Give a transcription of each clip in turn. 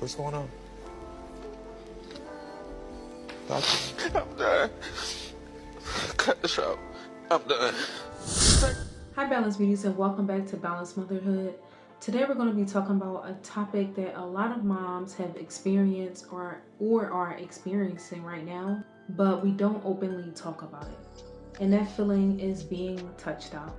What's going on? Doctor? I'm done. Cut the show. I'm done. Hi Balanced Beauties, and welcome back to Balanced Motherhood. Today we're going to be talking about a topic that a lot of moms have experienced or are experiencing right now, but we don't openly talk about it. And that feeling is being touched out.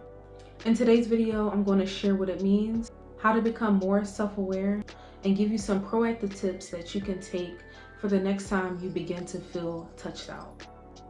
In today's video, I'm going to share what it means, how to become more self-aware, and give you some proactive tips that you can take for the next time you begin to feel touched out.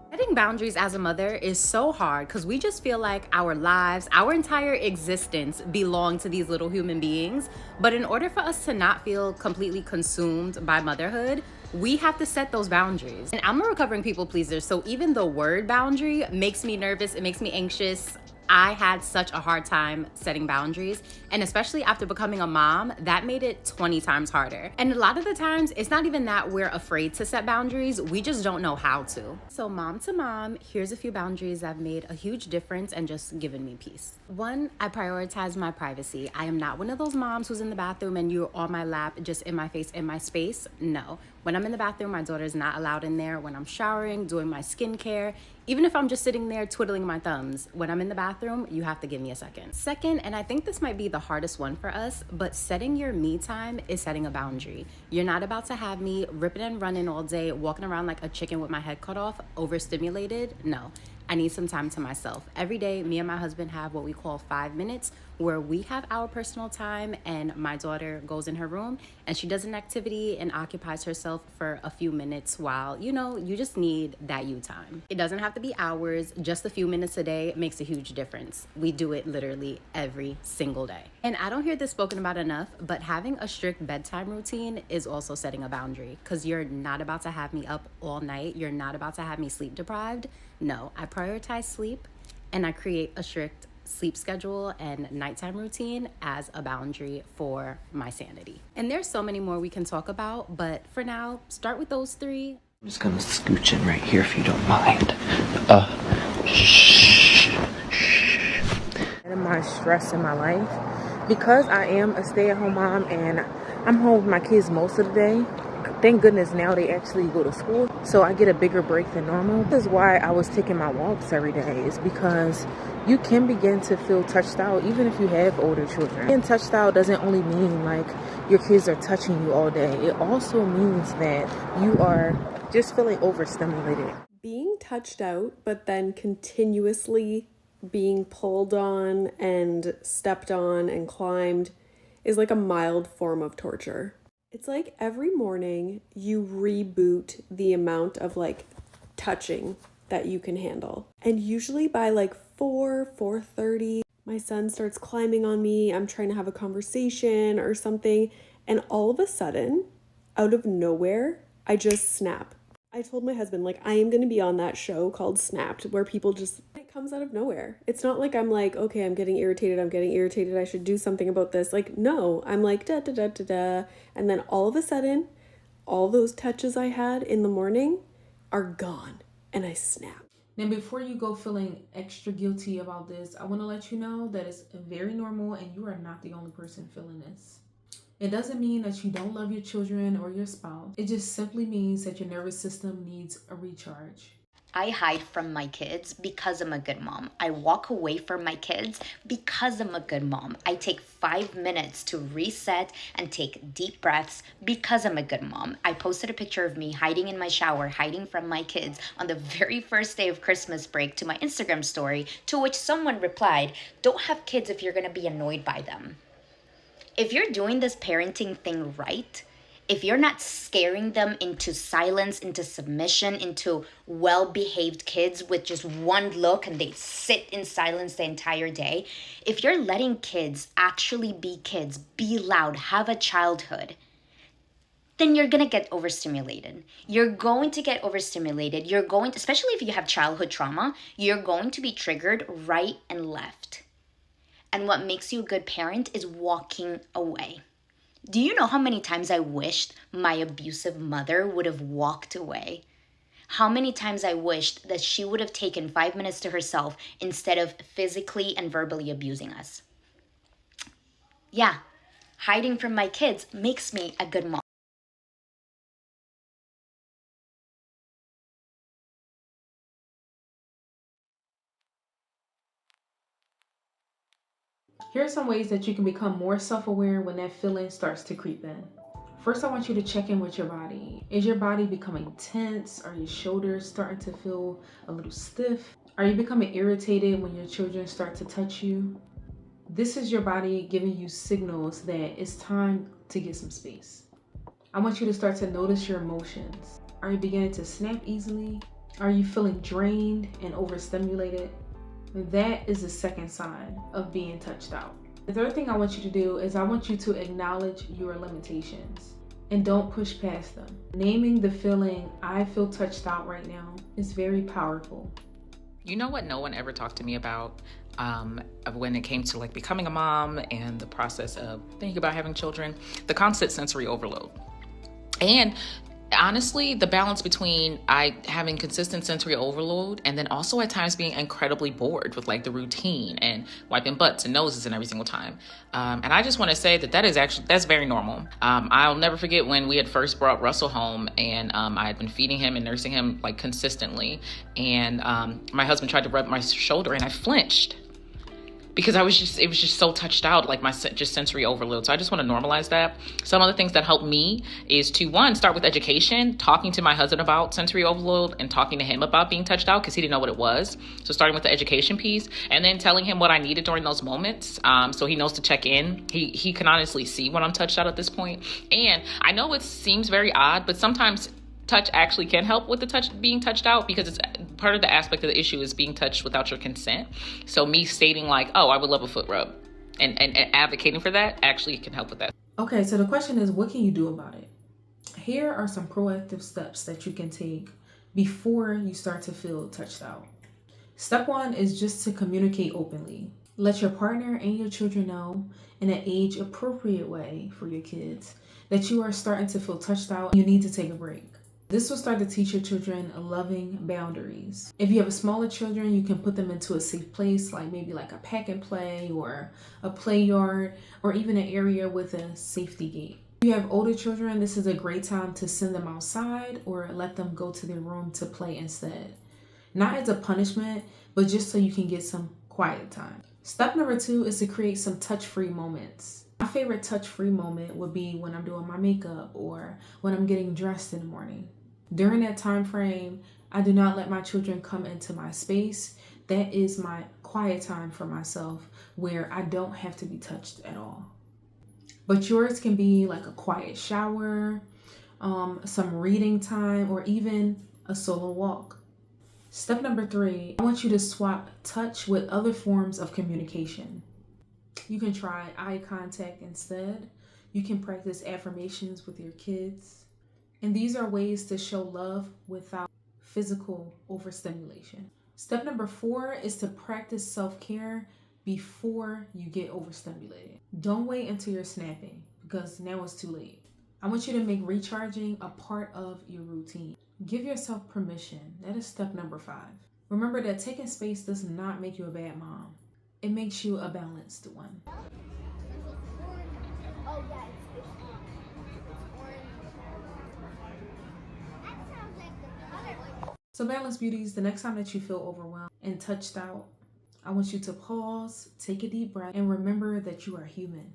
Setting boundaries as a mother is so hard because we just feel like our lives, our entire existence belong to these little human beings. But in order for us to not feel completely consumed by motherhood, we have to set those boundaries. And I'm a recovering people pleaser, so even the word boundary makes me nervous, it makes me anxious. I had such a hard time setting boundaries, and especially after becoming a mom, that made it 20 times harder. And a lot of the times, it's not even that we're afraid to set boundaries, we just don't know how to. So mom to mom, here's a few boundaries that have made a huge difference and just given me peace. One, I prioritize my privacy. I am not one of those moms who's in the bathroom and you're on my lap, just in my face, in my space. No. When I'm in the bathroom, my daughter's not allowed in there. When I'm showering, doing my skincare, even if I'm just sitting there twiddling my thumbs, when I'm in the bathroom, you have to give me a second. Second, and I think this might be the hardest one for us, but setting your me time is setting a boundary. You're not about to have me ripping and running all day, walking around like a chicken with my head cut off, overstimulated. No. I need some time to myself. Every day, me and my husband have what we call 5 minutes where we have our personal time, and my daughter goes in her room and she does an activity and occupies herself for a few minutes while, you just need that you time. It doesn't have to be hours, just a few minutes a day makes a huge difference. We do it literally every single day. And I don't hear this spoken about enough, but having a strict bedtime routine is also setting a boundary, because you're not about to have me up all night. You're not about to have me sleep deprived. No, I prioritize sleep, and I create a strict sleep schedule and nighttime routine as a boundary for my sanity. And there's so many more we can talk about, but for now, start with those three. I'm just gonna scooch in right here if you don't mind. And my stress in my life, because I am a stay-at-home mom and I'm home with my kids most of the day. Thank goodness now they actually go to school, so I get a bigger break than normal. This is why I was taking my walks every day, is because you can begin to feel touched out even if you have older children. Being touched out doesn't only mean like your kids are touching you all day. It also means that you are just feeling overstimulated. Being touched out, but then continuously being pulled on and stepped on and climbed is like a mild form of torture. It's like every morning you reboot the amount of like touching that you can handle. And usually by like 4:30, my son starts climbing on me. I'm trying to have a conversation or something. And all of a sudden, out of nowhere, I just snap. I told my husband, like, I am going to be on that show called Snapped, where people just, it comes out of nowhere. It's not like I'm like, okay, I'm getting irritated, I should do something about this. Like, no, I'm like, da, da, da, da, da. And then all of a sudden, all those touches I had in the morning are gone, and I snap. Now, before you go feeling extra guilty about this, I want to let you know that it's very normal and you are not the only person feeling this. It doesn't mean that you don't love your children or your spouse. It just simply means that your nervous system needs a recharge. I hide from my kids because I'm a good mom. I walk away from my kids because I'm a good mom. I take 5 minutes to reset and take deep breaths because I'm a good mom. I posted a picture of me hiding in my shower, hiding from my kids on the very first day of Christmas break to my Instagram story, to which someone replied, "Don't have kids if you're gonna be annoyed by them." If you're doing this parenting thing right, if you're not scaring them into silence, into submission, into well-behaved kids with just one look and they sit in silence the entire day, if you're letting kids actually be kids, be loud, have a childhood, then you're gonna get overstimulated. You're going to get overstimulated. Especially if you have childhood trauma, you're going to be triggered right and left. And what makes you a good parent is walking away. Do you know how many times I wished my abusive mother would have walked away? How many times I wished that she would have taken 5 minutes to herself instead of physically and verbally abusing us? Yeah, hiding from my kids makes me a good mom. Here are some ways that you can become more self-aware when that feeling starts to creep in. First, I want you to check in with your body. Is your body becoming tense? Are your shoulders starting to feel a little stiff? Are you becoming irritated when your children start to touch you? This is your body giving you signals that it's time to get some space. I want you to start to notice your emotions. Are you beginning to snap easily? Are you feeling drained and overstimulated? That is the second sign of being touched out. The third thing I want you to do is I want you to acknowledge your limitations and don't push past them. Naming the feeling, I feel touched out right now, is very powerful. You know what no one ever talked to me about of when it came to like becoming a mom and the process of thinking about having children? The constant sensory overload. And honestly, the balance between having consistent sensory overload and then also at times being incredibly bored with like the routine and wiping butts and noses and every single time. And I just want to say that's very normal. I'll never forget when we had first brought Russell home and I had been feeding him and nursing him like consistently. And my husband tried to rub my shoulder and I flinched, because it was just so touched out, like my just sensory overload. So I just want to normalize that. Some other things that help me is to, one, start with education, talking to my husband about sensory overload and talking to him about being touched out because he didn't know what it was. So starting with the education piece and then telling him what I needed during those moments, so he knows to check in. He can honestly see when I'm touched out at this point. And I know it seems very odd, but sometimes touch actually can help with the being touched out, because it's part of the aspect of the issue is being touched without your consent. So me stating like, oh, I would love a foot rub and advocating for that actually can help with that. Okay, so the question is, what can you do about it? Here are some proactive steps that you can take before you start to feel touched out. Step one is just to communicate openly. Let your partner and your children know in an age appropriate way for your kids that you are starting to feel touched out and you need to take a break. This will start to teach your children loving boundaries. If you have smaller children, you can put them into a safe place, like maybe like a pack and play or a play yard, or even an area with a safety gate. If you have older children, this is a great time to send them outside or let them go to their room to play instead. Not as a punishment, but just so you can get some quiet time. Step number two is to create some touch-free moments. My favorite touch-free moment would be when I'm doing my makeup or when I'm getting dressed in the morning. During that time frame, I do not let my children come into my space. That is my quiet time for myself where I don't have to be touched at all. But yours can be like a quiet shower, some reading time, or even a solo walk. Step number three, I want you to swap touch with other forms of communication. You can try eye contact instead. You can practice affirmations with your kids. And these are ways to show love without physical overstimulation. Step number four is to practice self-care before you get overstimulated. Don't wait until you're snapping, because now it's too late. I want you to make recharging a part of your routine. Give yourself permission. That is step number 5. Remember that taking space does not make you a bad mom. It makes you a balanced one. So Balanced Beauties, the next time that you feel overwhelmed and touched out, I want you to pause, take a deep breath, and remember that you are human.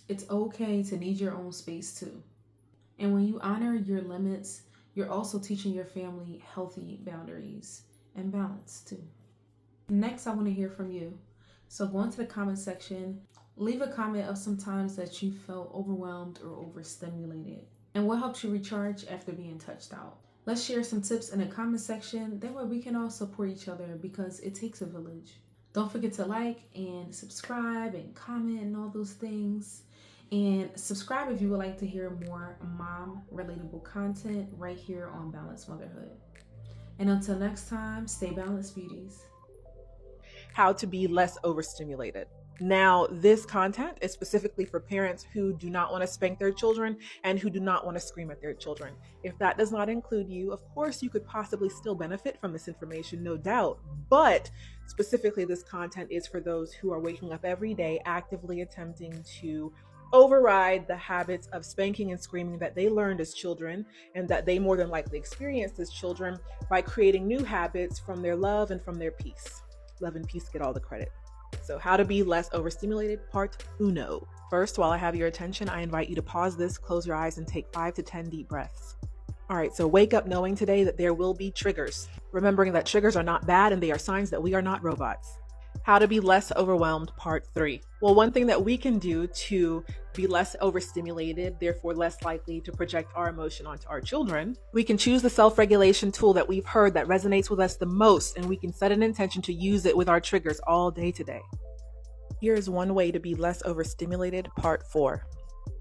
It's okay to need your own space too. And when you honor your limits, you're also teaching your family healthy boundaries and balance too. Next, I want to hear from you. So go into the comment section, leave a comment of some times that you felt overwhelmed or overstimulated, and what helps you recharge after being touched out. Let's share some tips in the comment section. That way we can all support each other, because it takes a village. Don't forget to like and subscribe and comment and all those things. And subscribe if you would like to hear more mom relatable content right here on Balanced Motherhood. And until next time, stay balanced, beauties. How to be less overstimulated. Now, this content is specifically for parents who do not want to spank their children and who do not want to scream at their children. If that does not include you, of course, you could possibly still benefit from this information, no doubt. But specifically, this content is for those who are waking up every day actively attempting to override the habits of spanking and screaming that they learned as children and that they more than likely experienced as children, by creating new habits from their love and from their peace. Love and peace get all the credit. So how to be less overstimulated, part uno. First, while I have your attention, I invite you to pause this, close your eyes, and take 5 to 10 deep breaths. All right, so wake up knowing today that there will be triggers. Remembering that triggers are not bad and they are signs that we are not robots. How to be less overwhelmed, part 3. Well, one thing that we can do to be less overstimulated, therefore less likely to project our emotion onto our children, we can choose the self-regulation tool that we've heard that resonates with us the most, and we can set an intention to use it with our triggers all day today. Here is one way to be less overstimulated, part 4.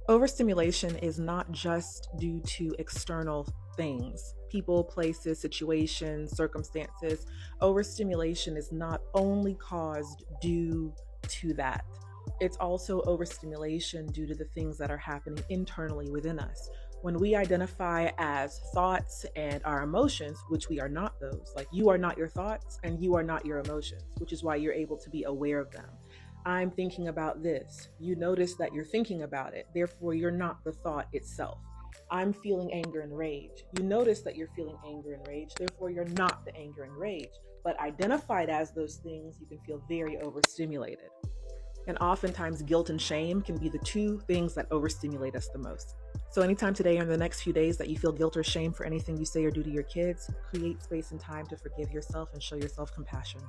Overstimulation is not just due to external things, people, places, situations, circumstances. Overstimulation is not only caused due to that. It's also overstimulation due to the things that are happening internally within us. When we identify as thoughts and our emotions, which we are not those, like you are not your thoughts and you are not your emotions, which is why you're able to be aware of them. I'm thinking about this. You notice that you're thinking about it. Therefore, you're not the thought itself. I'm feeling anger and rage. You notice that you're feeling anger and rage. Therefore, you're not the anger and rage. But identified as those things, you can feel very overstimulated. And oftentimes, guilt and shame can be the two things that overstimulate us the most. So anytime today or in the next few days that you feel guilt or shame for anything you say or do to your kids, create space and time to forgive yourself and show yourself compassion.